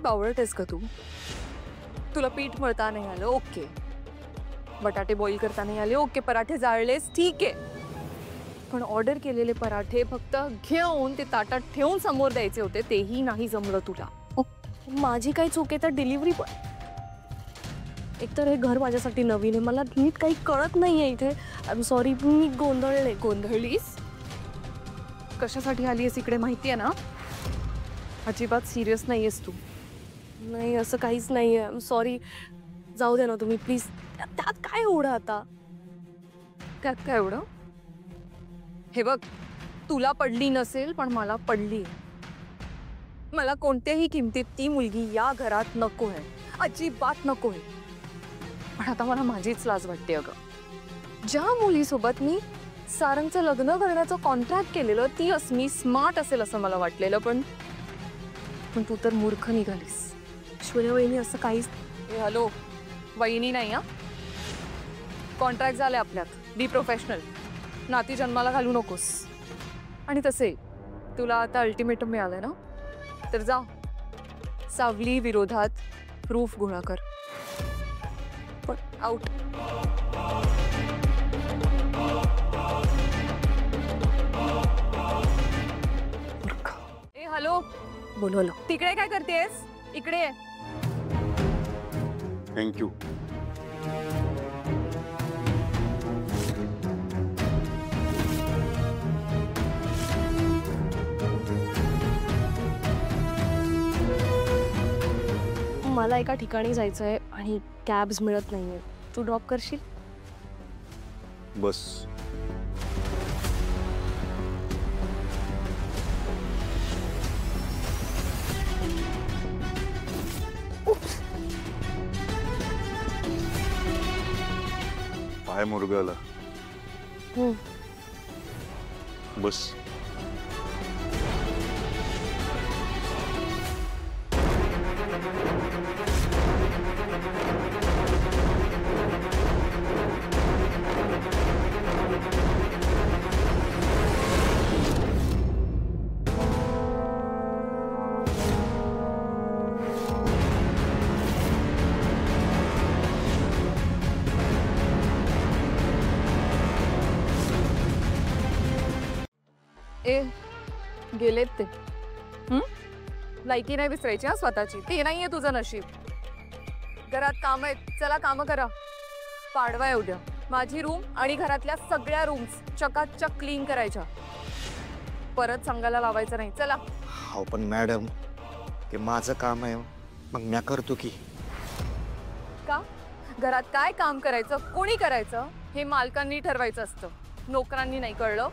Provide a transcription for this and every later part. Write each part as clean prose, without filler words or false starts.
बावळट आहेस का तू? तुला पीठ मळता नाही आलं, ओके. बटाटे बॉईल करता नाही आले, ओके. पराठे जाळलेस, ठीक आहे. पण ऑर्डर केलेले पराठे फक्त घेऊन ते ताटात ठेवून समोर द्यायचे होते, तेही नाही जमलं तुला. माझी काही चूक आहे तर डिलिव्हरी पण. एकतर हे घर माझ्यासाठी नवीन आहे, मला नीट काही कळत नाहीये इथे. आय एम सॉरी, मी गोंधळले. गोंधळलीस? कशासाठी आलीयस इकडे माहितीये ना? अजिबात सिरियस नाहीयेस तू. नाही, असं काहीच नाहीये. I am sorry. जाऊ दे ना तुम्ही प्लीज. त्यात काय एवढं आता? त्यात काय एवढं? हे बघ, तुला पडली नसेल पण मला पडली. मला कोणत्याही किमतीत ती मुलगी या घरात नको आहे, अजिबात नको आहे. पण आता मला माझीच लाज वाटते अगं. ज्या मुलीसोबत मी सारंगचं लग्न करण्याचं कॉन्ट्रॅक्ट केलेलं, ती अस्मी स्मार्ट असेल असं मला वाटलेलं, पण तू तर मूर्ख निघालीस. ऐश्वर्या वहिनी, असं काहीच. हॅलो, वहिनी नाही हा. कॉन्ट्रॅक्ट झाले आपल्यात. Be professional. नाती जन्माला घालू नकोस. आणि तसे तुला आता अल्टिमेटम मिळालंय ना, तर जा सावली विरोधात प्रूफ गोळा कर. पण आउट. ए हॅलो, बोलवलं. तिकडे काय करतेस? इकडे ये. थँक्यू. मला एका ठिकाणी जायचं आहे आणि कॅब्स मिळत नाहीये. तू ड्रॉप करशील? बस. पाय मुरगाला. बस. ए गेलेत ते. लायकी नाही विसरायची हा स्वतःची. ते नाहीये तुझं नशीब. घरात काम आहेत, चला काम करा. पाडवा येऊ द्या. माझी रूम आणि घरातल्या सगळ्या रूम्स चकाचक क्लीन करायच्या. परत सांगायला लावायचं नाही. चला. हो पण मॅडम, ते माझं काम आहे, मग मी करतो की. का? घरात काय काम करायचं, कोणी करायचं हे मालकांनी ठरवायचं असतं, नोकरांनी नाही. कळलं?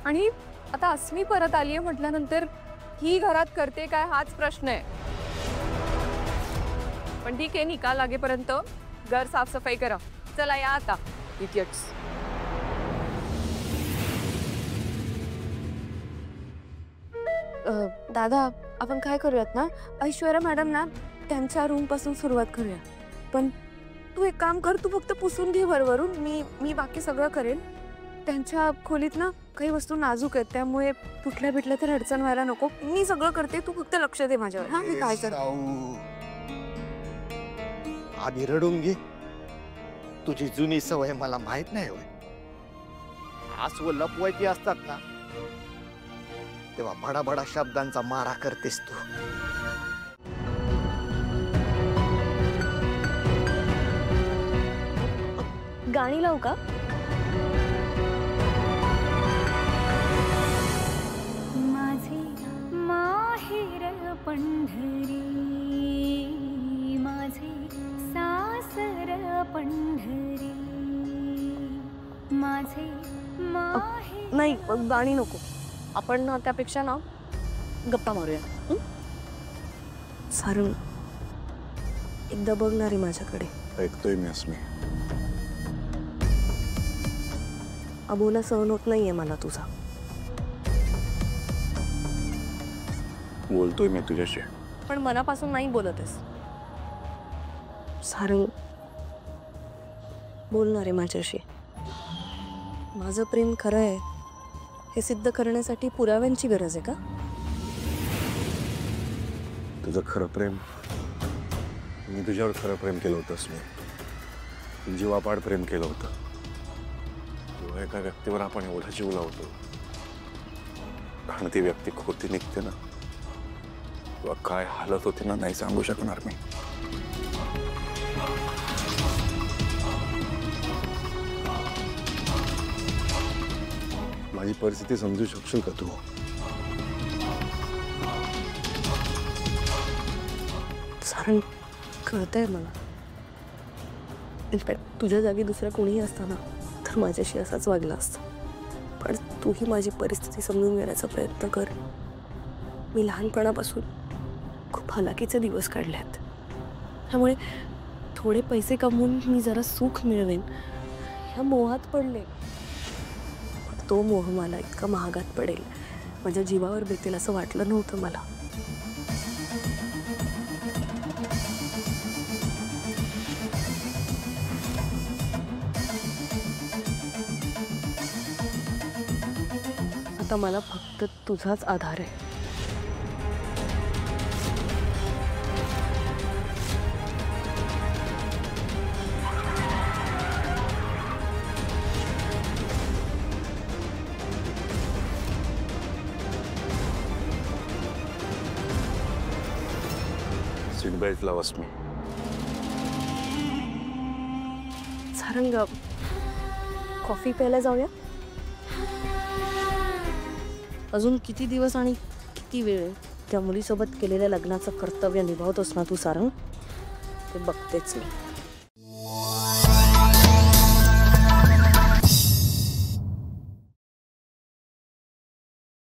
आणि आता अस्मी परत आलीये म्हटल्यानंतर ही घरात करते काय हाच प्रश्न आहे. पण ठीक आहे, निकाल लागेपर्यंत घर साफसफाई करा. चला या आता. इडियट्स. दादा, आपण काय करूयात ना, ऐश्वर्या मॅडम ना त्यांच्या रूम पासून सुरुवात करूया. पण तू एक काम कर, तू फक्त पुसून घे वरवरून. मी बाकी सगळं करेन. त्यांच्या खोलीत ना काही वस्तू नाजूक आहेत, त्यामुळे तुटल्या बिटल्या तर अडचण व्हायला नको. मी सगळं करते, तू फक्त लक्ष दे माझ्यावर. हा, मी काय कर. आधी रडून घे. तुझी जुनी सवय मला माहित नाही होय. आसव लपवायची असतात ना, तेव्हा बडा शब्दांचा मारा करतेस तू. गाणी लावू का? माझे माहेर पंढरी, माझे सासर पंढरी, माझे माहेर. नाही, गाणी नको. आपण ना त्यापेक्षा ना गप्पा मारूया. सारंग, एकदा बघणार आहे माझ्याकडे. ऐकतोय मी अस्मी. अबोला सहन होत नाहीये मला तुझा. बोलतोय मी तुझ्याशी. पण मनापासून नाही बोलत आहेस. सारंग, बोलणार आहे माझ्याशी. माझं प्रेम खरं आहे हे सिद्ध करण्यासाठी पुराव्यांची गरज आहे का? तुझं खरं प्रेम, मी तुझ्यावर खरं प्रेम केलं होतं अस्मी. जीवापाड प्रेम केलं होतं. जेव्हा एका व्यक्तीवर आपण एवढा जीव लावतो आणि ती व्यक्ती खोटी निघते ना, तेव्हा काय हालत होती ना, नाही सांगू शकणार मी. माझी परिस्थिती समजू शकशील का तू? सारंग, कळतंय मला. इनफॅक्ट तुझ्या जागी दुसऱ्या कोणीही असताना तर माझ्याशी असाच वागला असता. पण तूही माझी परिस्थिती समजून घेण्याचा प्रयत्न कर. मी लहानपणापासून खूप हलाखीचे दिवस काढले आहेत. त्यामुळे थोडे पैसे कमवून मी जरा सुख मिळवेन ह्या मोहात पडले. पण तो मोह मला इतका महागात पडेल, माझ्या जीवावर बेतेल असं वाटलं नव्हतं मला. आता मला फक्त तुझाच आधार आहे. सीट बेल्ट लाव अस्मी. सारंग, कॉफी प्यायला जाऊया? अजून किती दिवस आणि किती वेळ त्या मुलीसोबत केलेल्या लग्नाचं कर्तव्य निभावतोस ना तू सारंग? ते बघतेच मी.